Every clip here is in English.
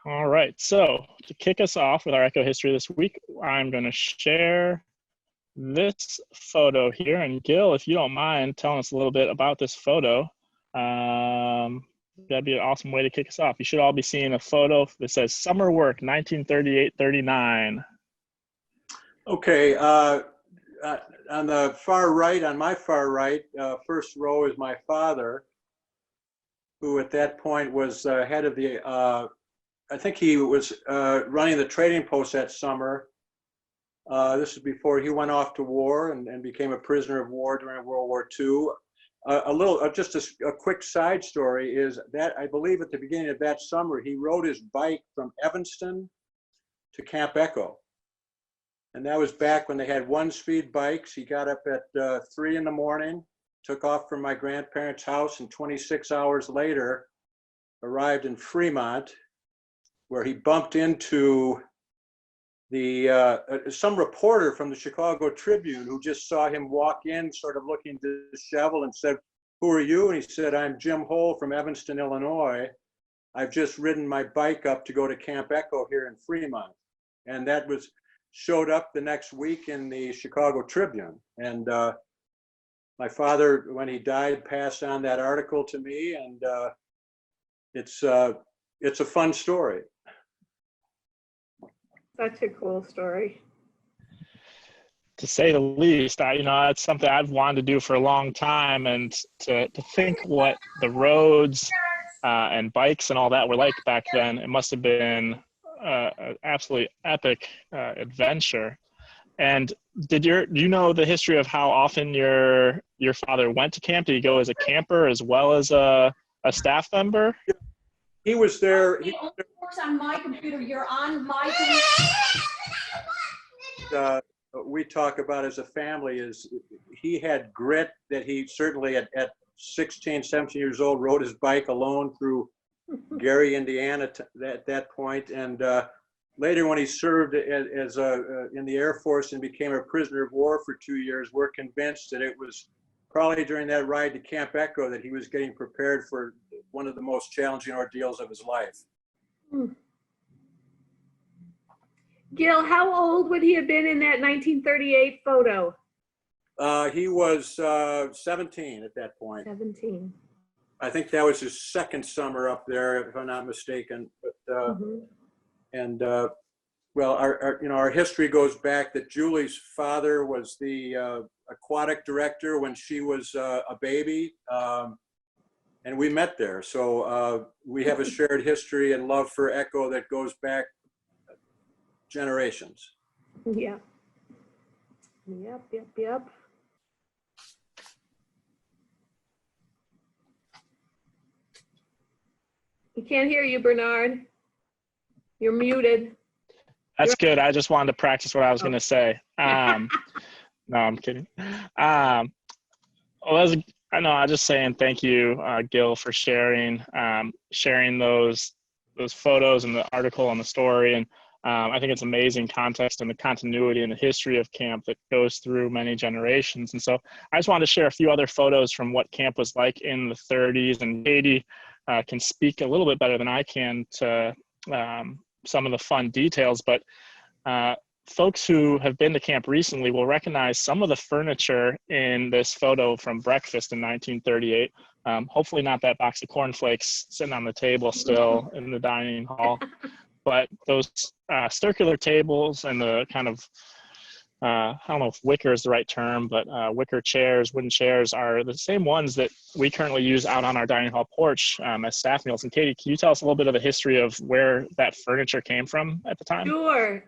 All right, so to kick us off with our echo history this week, I'm going to share this photo here. And Gil, if you don't mind telling us a little bit about this photo, that'd be an awesome way to kick us off. You should all be seeing a photo that says Summer Work 1938-39. Okay, on the far right, on my far right, first row is my father, who at that point was head of the, I think he was running the trading post that summer. This is before he went off to war and became a prisoner of war during World War II. Just a quick side story is that I believe at the beginning of that summer, he rode his bike from Evanston to Camp Echo. And that was back when they had one-speed bikes. He got up at 3 in the morning, took off from my grandparents' house, and 26 hours later arrived in Fremont, where he bumped into some reporter from the Chicago Tribune who just saw him walk in, sort of looking disheveled, and said, "Who are you?" And he said, "I'm Jim Hole from Evanston, Illinois. I've just ridden my bike up to go to Camp Echo here in Fremont." And that showed up the next week in the Chicago Tribune. And my father, when he died, passed on that article to me, and it's a fun story. Such a cool story. To say the least, it's something I've wanted to do for a long time, and to think what the roads and bikes and all that were like back then, it must have been an absolutely epic adventure. And do you know the history of how often your father went to camp? Did he go as a camper as well as a staff member? He was there. It only works on my computer. You're on my computer. We talk about as a family is he had grit that he certainly at 16, 17 years old rode his bike alone through Gary, Indiana at that point. And later when he served as in the Air Force and became a prisoner of war for 2 years, we're convinced that it was probably during that ride to Camp Echo that he was getting prepared for one of the most challenging ordeals of his life. Gil, how old would he have been in that 1938 photo? He was 17 at that point. 17. I think that was his second summer up there, if I'm not mistaken. But and well, our history goes back that Julie's father was the aquatic director when she was a baby, and we met there. So we have a shared history and love for Echo that goes back generations. Yeah. Yep. We can't hear you, Bernard. You're muted. That's good. I just wanted to practice what I was going to say. No, I'm kidding. I just saying thank you, Gil, for sharing those photos and the article and the story. And I think it's amazing context and the continuity and the history of camp that goes through many generations. And so I just wanted to share a few other photos from what camp was like in the 30s. And Katie can speak a little bit better than I can to some of the fun details, but folks who have been to camp recently will recognize some of the furniture in this photo from breakfast in 1938. Hopefully not that box of cornflakes sitting on the table still in the dining hall, but those circular tables and the kind of, I don't know if wicker is the right term, but wicker chairs, wooden chairs are the same ones that we currently use out on our dining hall porch as staff meals. And Katie, can you tell us a little bit of the history of where that furniture came from at the time? Sure.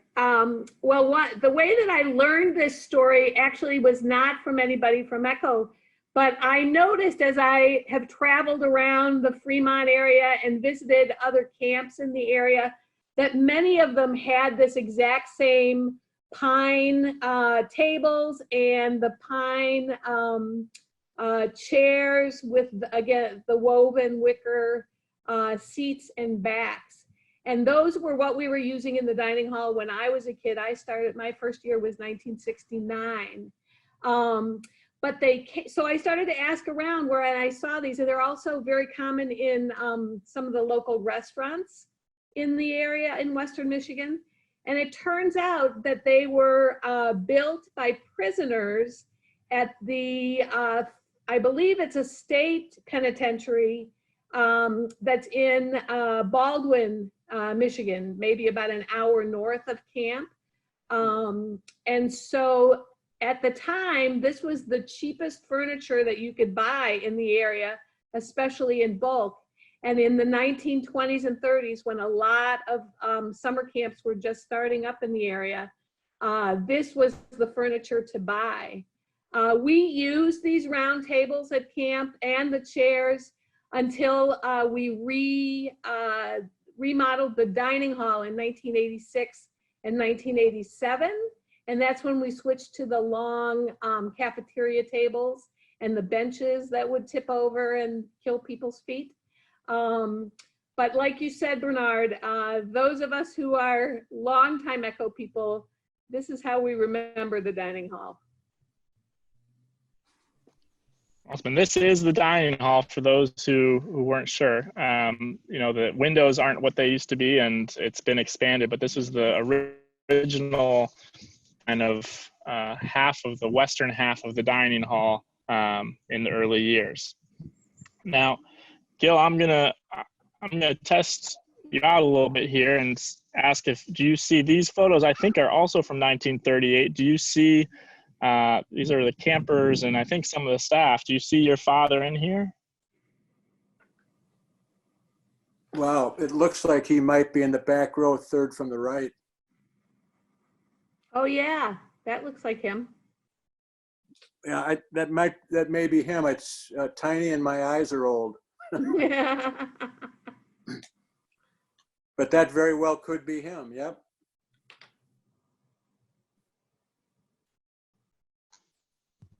Well, the way that I learned this story actually was not from anybody from Echo, but I noticed as I have traveled around the Fremont area and visited other camps in the area that many of them had this exact same pine tables and the pine chairs with, again, the woven wicker seats and backs. And those were what we were using in the dining hall when I was a kid. My first year was 1969. So I started to ask around where I saw these, and they're also very common in some of the local restaurants in the area in Western Michigan. And it turns out that they were built by prisoners at the, I believe it's a state penitentiary that's in Baldwin, Michigan, maybe about an hour north of camp. And so at the time, this was the cheapest furniture that you could buy in the area, especially in bulk. And in the 1920s and 30s, when a lot of summer camps were just starting up in the area, this was the furniture to buy. We used these round tables at camp and the chairs until we remodeled the dining hall in 1986 and 1987. And that's when we switched to the long cafeteria tables and the benches that would tip over and kill people's feet. But like you said, Bernard, those of us who are longtime Echo people, this is how we remember the dining hall. Awesome. This is the dining hall for those who weren't sure. You know, the windows aren't what they used to be and it's been expanded, but this is the original kind of half of the western half of the dining hall in the early years. Now, Gil, I'm gonna test you out a little bit here and ask do you see these photos? I think are also from 1938. Do you see these are the campers and I think some of the staff? Do you see your father in here? Wow, it looks like he might be in the back row, third from the right. Oh yeah, that looks like him. Yeah, that may be him. It's tiny and my eyes are old. But that very well could be him. Yep.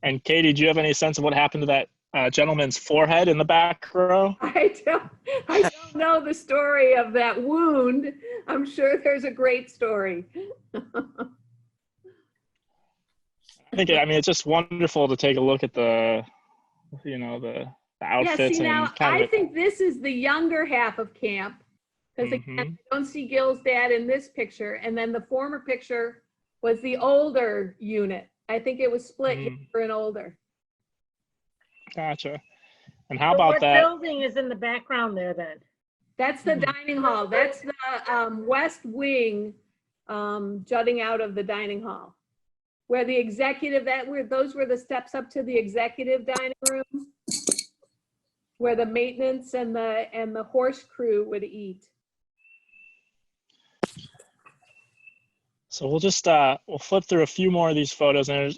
And Katie, do you have any sense of what happened to that gentleman's forehead in the back row? I don't know the story of that wound. I'm sure there's a great story. I mean, it's just wonderful to take a look at the outfits. Yeah, see, and I think this is the younger half of camp, because again, I don't see Gil's dad in this picture. And then the former picture was the older unit. I think it was split younger and older. Gotcha. And how about that? What building is in the background there then? That's the dining hall. That's the west wing jutting out of the dining hall, where the executive, those were the steps up to the executive dining room, where the maintenance and the horse crew would eat. So we'll just we'll flip through a few more of these photos, and there's,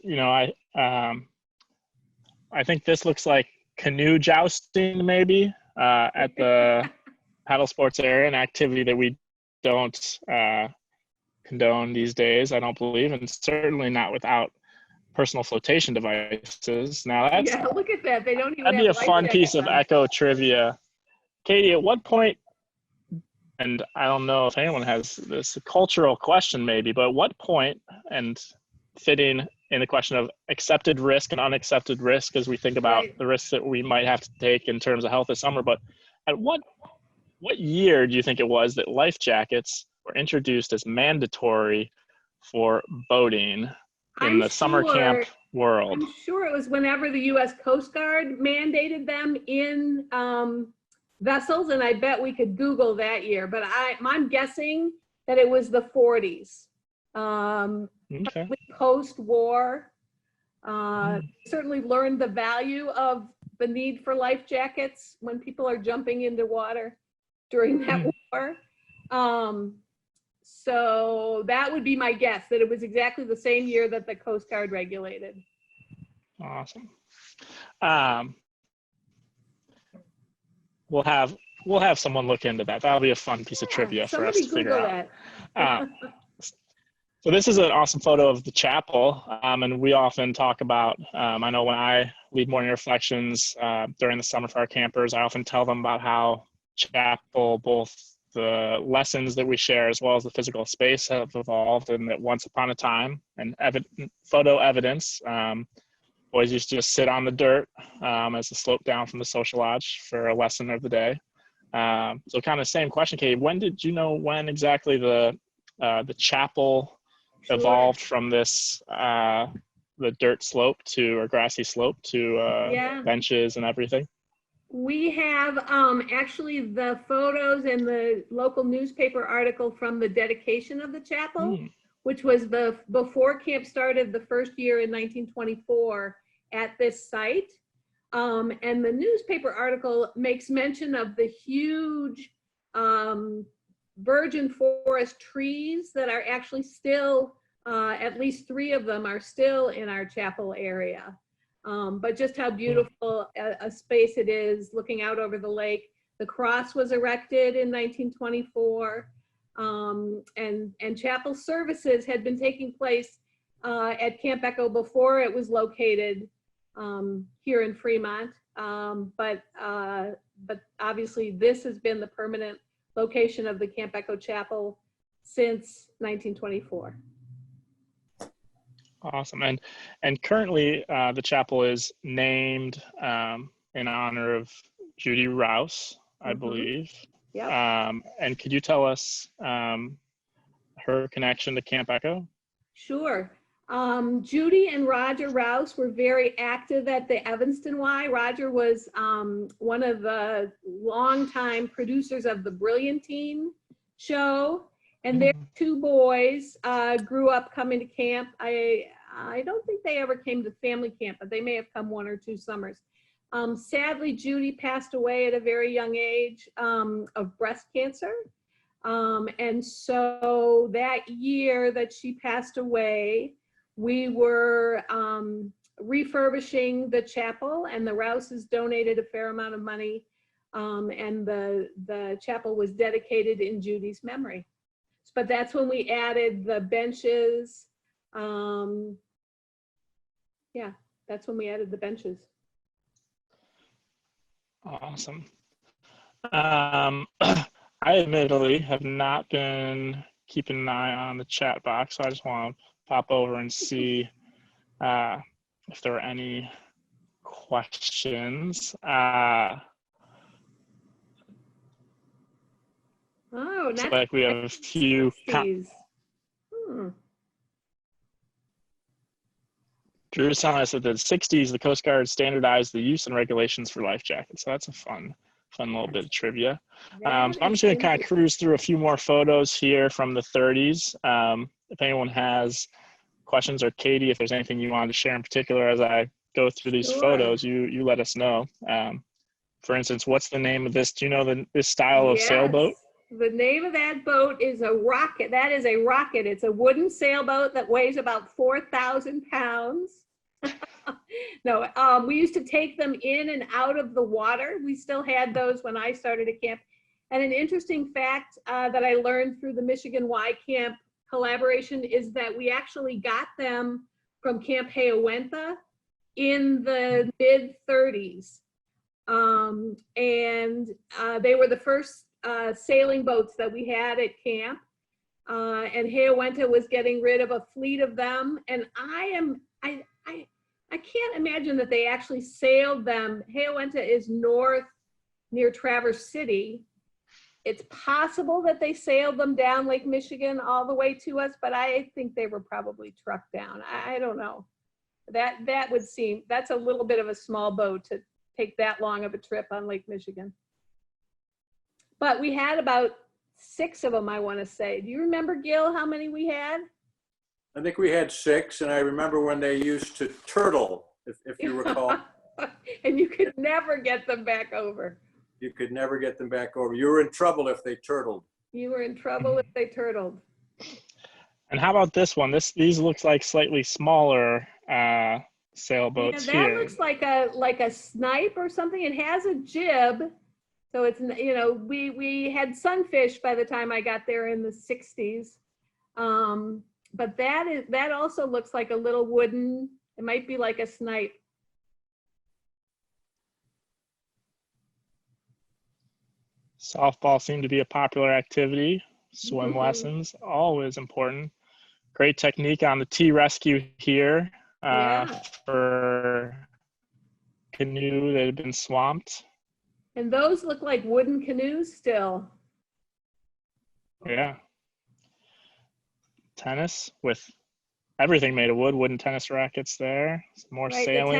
I think this looks like canoe jousting maybe at the paddle sports area, an activity that we don't condone these days, I don't believe, and certainly not without personal flotation devices. Now that's, yeah, look at that. They don't even that'd be a have fun life piece of jackets Echo trivia. Katie, at what point, and I don't know if anyone has this cultural question maybe, but at what point, and fitting in the question of accepted risk and unaccepted risk as we think about Right. the risks that we might have to take in terms of health this summer, but at what year do you think it was that life jackets were introduced as mandatory for boating in the summer camp world? I'm sure it was whenever the U.S. Coast Guard mandated them in vessels, and I bet we could Google that year, but I'm guessing that it was the 40s. Okay. Post-war, certainly learned the value of the need for life jackets when people are jumping into water during that war. So that would be my guess, that it was exactly the same year that the Coast Guard regulated. Awesome. We'll have someone look into that. That'll be a fun piece of trivia for us to figure out. So this is an awesome photo of the chapel, and we often talk about, I know when I lead morning reflections during the summer for our campers, I often tell them about how chapel, both the lessons that we share as well as the physical space, have evolved, and that once upon a time, and photo evidence, boys used to just sit on the dirt as the slope down from the social lodge for a lesson of the day. So kind of same question, Katie. When did you know when exactly the chapel evolved from this the dirt slope to or grassy slope to Yeah. benches and everything? We have actually the photos and the local newspaper article from the dedication of the chapel, which was before camp started the first year in 1924 at this site. And the newspaper article makes mention of the huge virgin forest trees that are actually still, at least 3 of them are still in our chapel area. But just how beautiful a space it is looking out over the lake. The cross was erected in 1924, and chapel services had been taking place at Camp Echo before it was located here in Fremont. But obviously this has been the permanent location of the Camp Echo Chapel since 1924. Awesome. And currently the chapel is named in honor of Judy Rouse, I believe. Yeah. And could you tell us her connection to Camp Echo? Sure. Judy and Roger Rouse were very active at the Evanston Y. Roger was one of the longtime producers of the Brilliantine show, and their 2 boys grew up coming to camp. I don't think they ever came to family camp, but they may have come 1 or 2 summers. Sadly, Judy passed away at a very young age of breast cancer. And so that year that she passed away, we were refurbishing the chapel, and the Rouses donated a fair amount of money, and the chapel was dedicated in Judy's memory. But that's when we added the benches. Yeah, that's when we added the benches. Awesome. I admittedly have not been keeping an eye on the chat box, so I just want to pop over and see if there are any questions. Oh, looks not like we have a few. Drew's telling us that the 60s, the Coast Guard standardized the use and regulations for life jackets. So that's a fun little bit of trivia. So I'm just going to kind of cruise through a few more photos here from the 30s. If anyone has questions, or Katie, if there's anything you wanted to share in particular as I go through these photos, you let us know. For instance, what's the name of this? Do you know this style of sailboat? The name of that boat is a rocket. That is a rocket. It's a wooden sailboat that weighs about 4,000 pounds. No, we used to take them in and out of the water. We still had those when I started at camp. And an interesting fact that I learned through the Michigan Y Camp collaboration is that we actually got them from Camp Hayawenta in the mid-30s. And they were the first sailing boats that we had at camp, and Hayawenta was getting rid of a fleet of them, and I can't imagine that they actually sailed them. Hayawenta is north near Traverse City. It's possible that they sailed them down Lake Michigan all the way to us, but I think they were probably trucked down. I don't know. That would seem, that's a little bit of a small boat to take that long of a trip on Lake Michigan. But we had about 6 of them, I want to say. Do you remember, Gil, how many we had? I think we had 6, and I remember when they used to turtle, if you recall. And you could never get them back over. You could never get them back over. You were in trouble if they turtled. You were in trouble if they turtled. And how about this one? These looks like slightly smaller sailboats Yeah, that here. looks like a snipe or something. It has a jib. So it's, you know, we had sunfish by the time I got there in the 60s. But that also looks like a little wooden, it might be like a snipe. Softball seemed to be a popular activity. Swim lessons, always important. Great technique on the T-rescue here for canoe that had been swamped. And those look like wooden canoes still. Yeah. Tennis with everything made of wood, wooden tennis rackets there. Some more Right, sailing.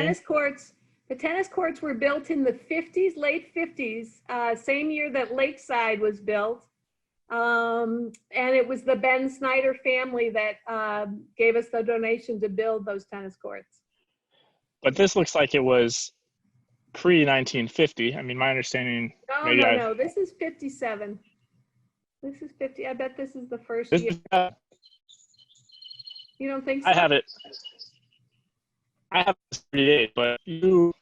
the tennis courts were built in the 50s, late 50s, same year that Lakeside was built. And it was the Ben Snyder family that gave us the donation to build those tennis courts. But this looks like it was pre-1950. I mean, my understanding, No, this is 57. This is 50. I bet this is the first year. You don't think so? I have it 38, but you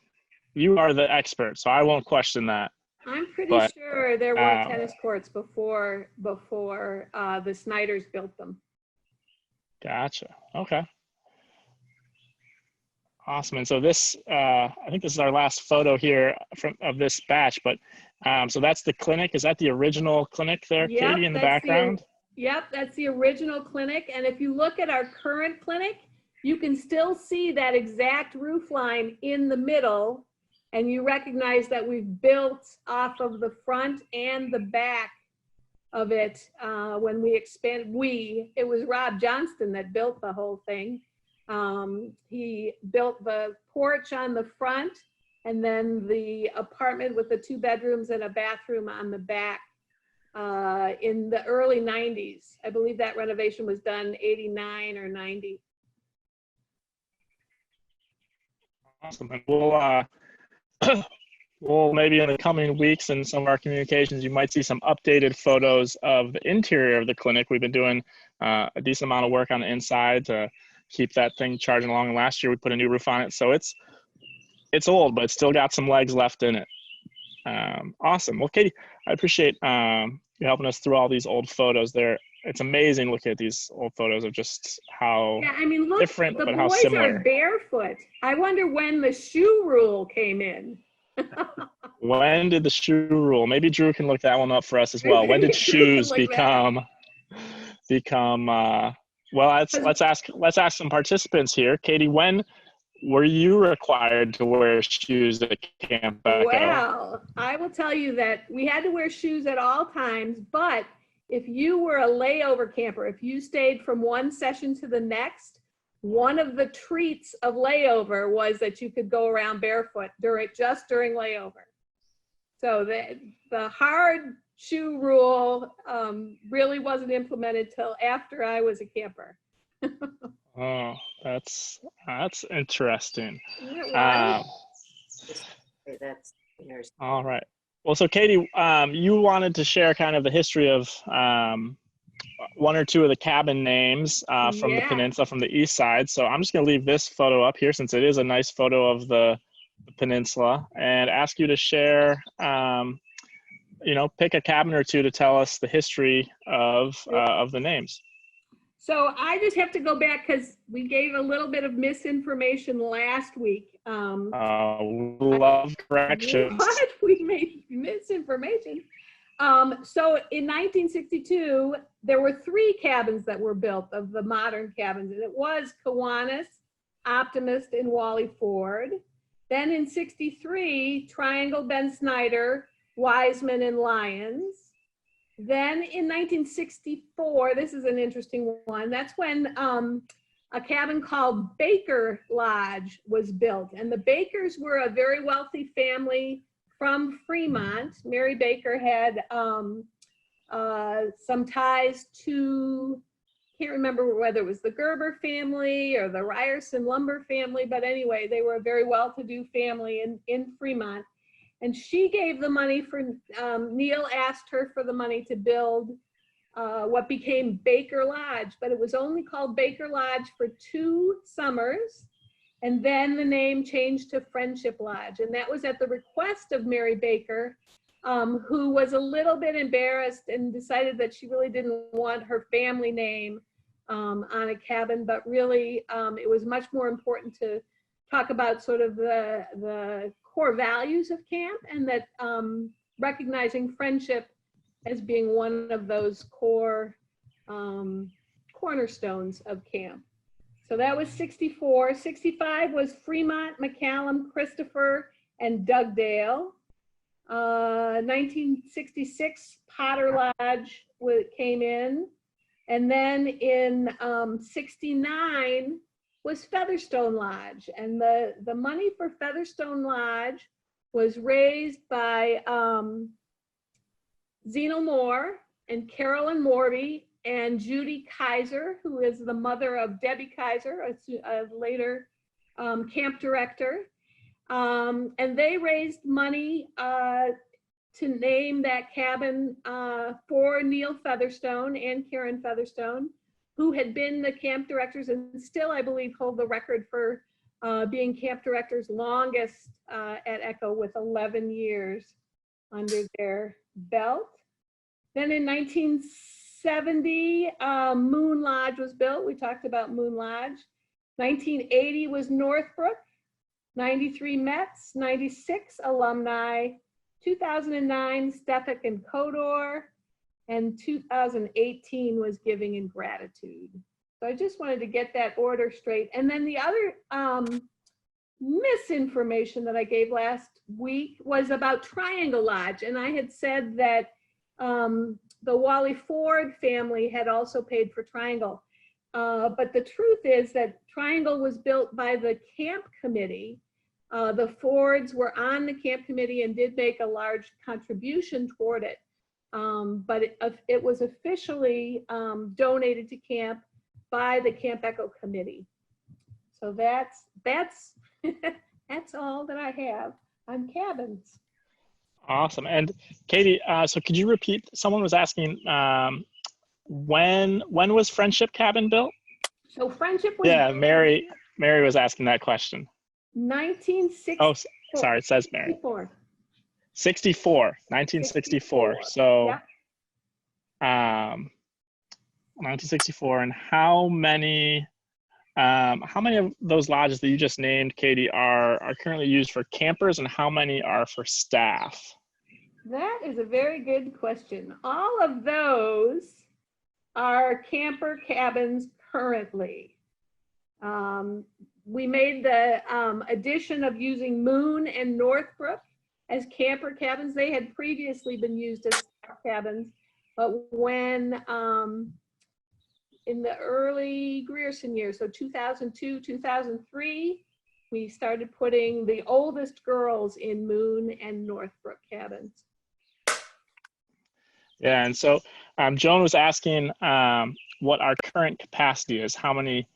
are the expert, so I won't question that. I'm pretty sure there were tennis courts before the Snyders built them. Gotcha. Okay. Awesome. And so this, I think this is our last photo here of this batch, but so that's the clinic. Is that the original clinic there, Yep, Katie, in the background? Yep, that's the original clinic. And if you look at our current clinic, you can still see that exact roof line in the middle. And you recognize that we've built off of the front and the back of it when we expanded. It was Rob Johnston that built the whole thing. He built the porch on the front and then the apartment with the 2 bedrooms and a bathroom on the back in the early 90s. I believe that renovation was done 89 or 90. Awesome. And we'll maybe in the coming weeks in some of our communications, you might see some updated photos of the interior of the clinic. We've been doing a decent amount of work on the inside to keep that thing charging along. And last year we put a new roof on it. So it's old, but it's still got some legs left in it. Awesome. Well, Katie, I appreciate you helping us through all these old photos there. It's amazing looking at these old photos of just how Look, different, the but how boys similar. are barefoot. I wonder when the shoe rule came in. When did the shoe rule? Maybe Drew can look that one up for us as well. When did shoes become? Well, let's ask some participants here. Katie, when were you required to wear shoes at Camp Echo? Well, I will tell you that we had to wear shoes at all times, but if you were a layover camper, if you stayed from one session to the next, one of the treats of layover was that you could go around barefoot during layover. So the hard shoe rule really wasn't implemented till after I was a camper. Oh, that's interesting. All right. Well, so Katie, you wanted to share kind of the history of one or two of the cabin names from the peninsula, from the east side. So I'm just going to leave this photo up here since it is a nice photo of the peninsula, and ask you to share, pick a cabin or two to tell us the history of the names. So I just have to go back because we gave a little bit of misinformation last week. Love corrections. What? We made misinformation. So in 1962, there were 3 cabins that were built of the modern cabins, and it was Kiwanis, Optimist, and Wally Ford. Then in 63, Triangle, Ben Snyder, Wiseman, and Lyons. Then in 1964, this is an interesting one. That's when a cabin called Baker Lodge was built. And the Bakers were a very wealthy family from Fremont. Mary Baker had some ties to, can't remember whether it was the Gerber family or the Ryerson lumber family, but anyway, they were a very well-to-do family in Fremont. And she gave the money for, Neil asked her for the money to build what became Baker Lodge, but it was only called Baker Lodge for 2 summers. And then the name changed to Friendship Lodge. And that was at the request of Mary Baker, who was a little bit embarrassed and decided that she really didn't want her family name on a cabin, but really it was much more important to talk about sort of the core values of camp, and that recognizing friendship as being one of those core cornerstones of camp. So that was 64. 65 was Fremont, McCallum, Christopher, and Dugdale. 1966, Potter Lodge came in. And then in 69 was Featherstone Lodge. And the money for Featherstone Lodge was raised by Zeno Moore and Carolyn Morby and Judy Kaiser, who is the mother of Debbie Kaiser, a later camp director. And they raised money to name that cabin for Neil Featherstone and Karen Featherstone, who had been the camp directors and still, I believe, hold the record for being camp directors longest at Echo with 11 years under their belt. Then in 1970, Moon Lodge was built. We talked about Moon Lodge. 1980 was Northbrook. 93 Mets, 96 Alumni, 2009 Stefik and Kodor, and 2018 was Giving and Gratitude. So I just wanted to get that order straight. And then the other misinformation that I gave last week was about Triangle Lodge. And I had said that the Wally Ford family had also paid for Triangle. But the truth is that Triangle was built by the camp committee. The Fords were on the camp committee and did make a large contribution toward it. But it was officially donated to camp by the Camp Echo committee. So that's that's all that I have on cabins. Awesome. And Katie, so could you repeat? Someone was asking when was Friendship Cabin built? So Friendship was Mary was asking that question. 1964. Oh, sorry, it says Mary. 1964. So, yep. 1964. And how many of those lodges that you just named, Katie, are currently used for campers, and how many are for staff? That is a very good question. All of those are camper cabins currently. We made the addition of using Moon and Northbrook as camper cabins. They had previously been used as staff cabins, but when in the early Grierson years, so 2002, 2003, we started putting the oldest girls in Moon and Northbrook cabins. Yeah, and so Joan was asking what our current capacity is. How many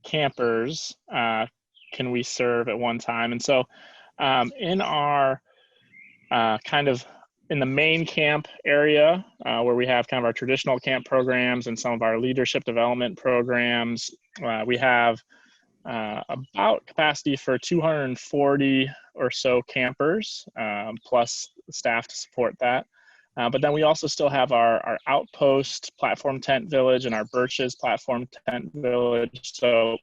campers can we serve at one time? And so in our in the main camp area where we have kind of our traditional camp programs and some of our leadership development programs, we have about capacity for 240 or so campers, plus staff to support that. But then we also still have our Outpost Platform Tent Village and our Birches Platform Tent Village. So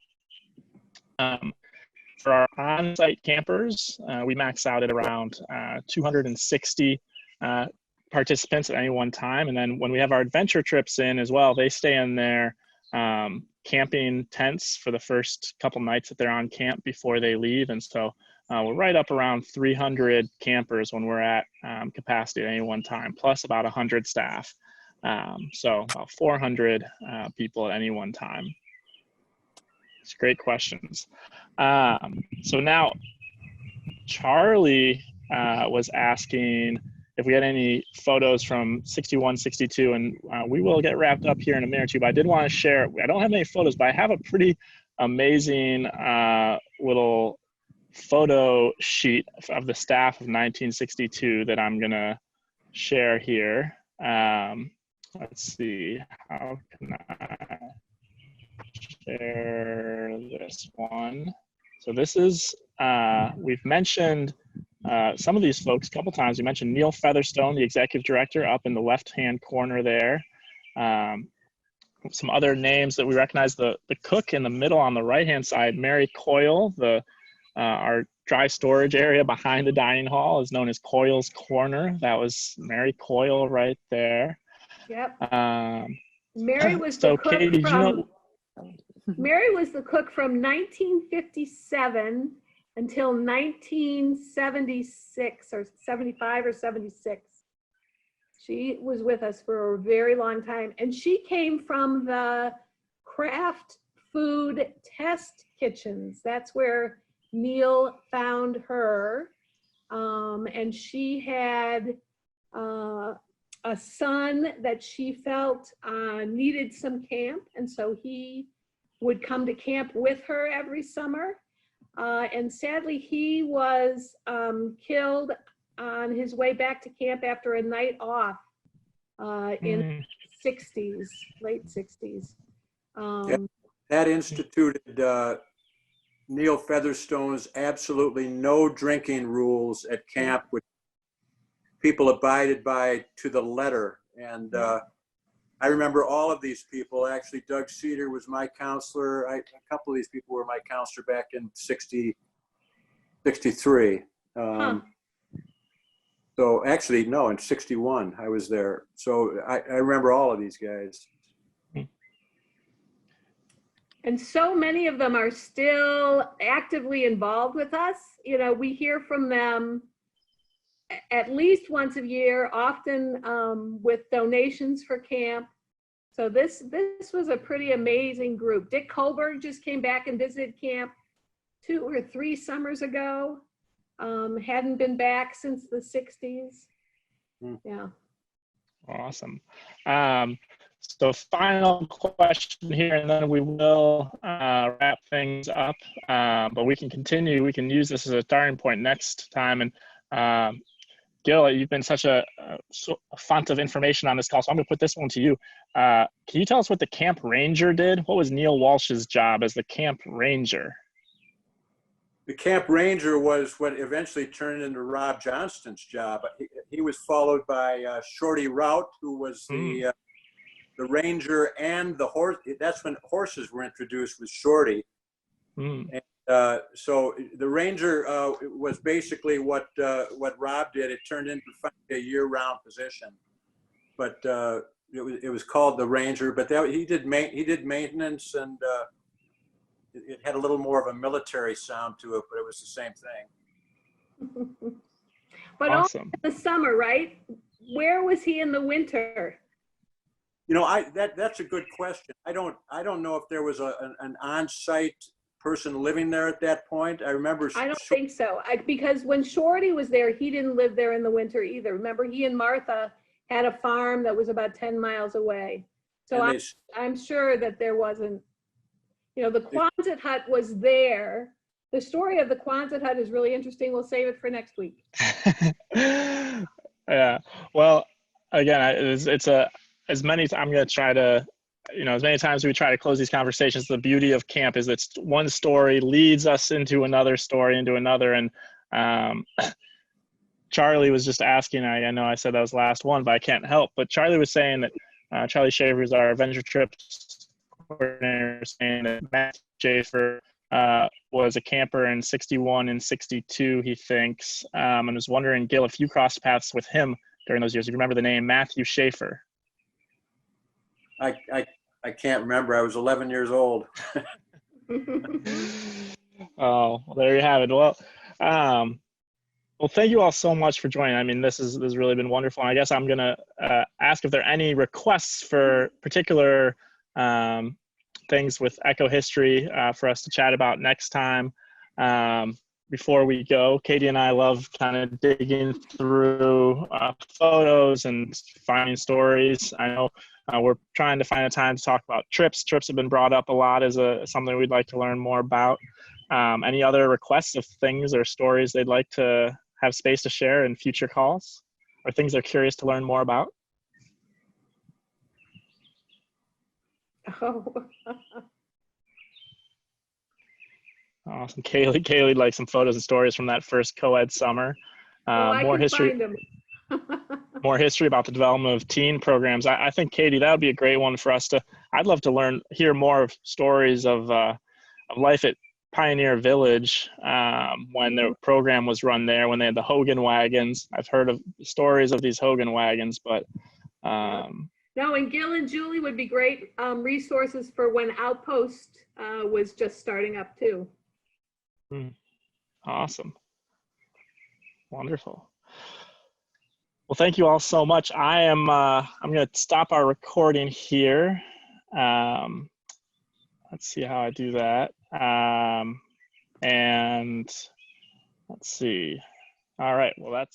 for our on-site campers, we max out at around 260 participants at any one time. And then when we have our adventure trips in as well, they stay in their camping tents for the first couple nights that they're on camp before they leave. And so we're right up around 300 campers when we're at capacity at any one time, plus about 100 staff. So about 400 people at any one time. It's great questions. So now Charlie was asking if we had any photos from 61, 62, and we will get wrapped up here in a minute or two, but I did want to share, I don't have any photos, but I have a pretty amazing little photo sheet of the staff of 1962 that I'm gonna share here. Let's see, how can I share this one? So this is, we've mentioned some of these folks a couple times. We mentioned Neil Featherstone, the executive director, up in the left-hand corner there. Some other names that we recognize, the cook in the middle on the right-hand side, Mary Coyle, our dry storage area behind the dining hall is known as Coyle's Corner. That was Mary Coyle right there. Yep. Mary was the cook Mary was the cook from 1957 until 1976 or 75 or 76. She was with us for a very long time, and she came from the craft food test kitchens. That's where Neil found her, and she had a son that she felt needed some camp, and so he would come to camp with her every summer. And sadly, he was killed on his way back to camp after a night off in the 60s, late 60s. That instituted Neil Featherstone's absolutely no drinking rules at camp, which people abided by to the letter. And I remember all of these people. Actually, Doug Cedar was my counselor. A couple of these people were my counselor back in 63. So actually, no, in 61, I was there. So I remember all of these guys. And so many of them are still actively involved with us. You know, we hear from them at least once a year, often with donations for camp. So this was a pretty amazing group. Dick Kohlberg just came back and visited camp 2 or 3 summers ago. Hadn't been back since the 60s. Yeah. Awesome. So final question here, and then we will wrap things up. But we can continue. We can use this as a starting point next time. And Gil, you've been such a font of information on this call, so I'm going to put this one to you. Can you tell us what the camp ranger did? What was Neil Walsh's job as the camp ranger? The camp ranger was what eventually turned into Rob Johnston's job. He was followed by Shorty Rout, who was the ranger and the horse. That's when horses were introduced, with Shorty. And so the ranger was basically what Rob did. It turned into a year-round position, but it was called the ranger. But he did maintenance, and it had a little more of a military sound to it, but it was the same thing. But awesome. Also in the summer, right? Where was he in the winter? You know, that's a good question. I don't know if there was an on-site person living there at that point. I remember. I don't think so. Because when Shorty was there, he didn't live there in the winter either. Remember, he and Martha had a farm that was about 10 miles away. So I'm sure that there wasn't. You know, the Quonset hut was there. The story of the Quonset hut is really interesting. We'll save it for next week. Yeah. Well, again, I'm going to try to, as many times as we try to close these conversations, the beauty of camp is it's one story leads us into another story, into another. And Charlie was just asking, I know I said that was the last one, but I can't help. But Charlie was saying that Charlie Schaefer is our Adventure Trips coordinator, saying that Matt Schaefer was a camper in 61 and 62, he thinks. And was wondering, Gil, if you crossed paths with him during those years. If you remember the name Matthew Schaefer. I can't remember. I was 11 years old. Oh, well, there you have it. Well, thank you all so much for joining. I mean, this has really been wonderful. And I guess I'm going to ask if there are any requests for particular things with eco history for us to chat about next time. Before we go, Katie and I love kind of digging through photos and finding stories. I know we're trying to find a time to talk about trips. Trips have been brought up a lot as something we'd like to learn more about. Any other requests of things or stories they'd like to have space to share in future calls, or things they're curious to learn more about? Oh. Awesome. Kaylee'd like some photos and stories from that first co-ed summer. More history. Find them. More history about the development of teen programs. I think, Katie, that would be a great one for us to. I'd love to hear more of stories of life at Pioneer Village when the program was run there, when they had the Hogan wagons. I've heard of stories of these Hogan wagons, but. No, and Gil and Julie would be great resources for when Outpost was just starting up too. Awesome. Wonderful. Well, thank you all so much. I'm going to stop our recording here. Let's see how I do that. And let's see. All right. Well, that's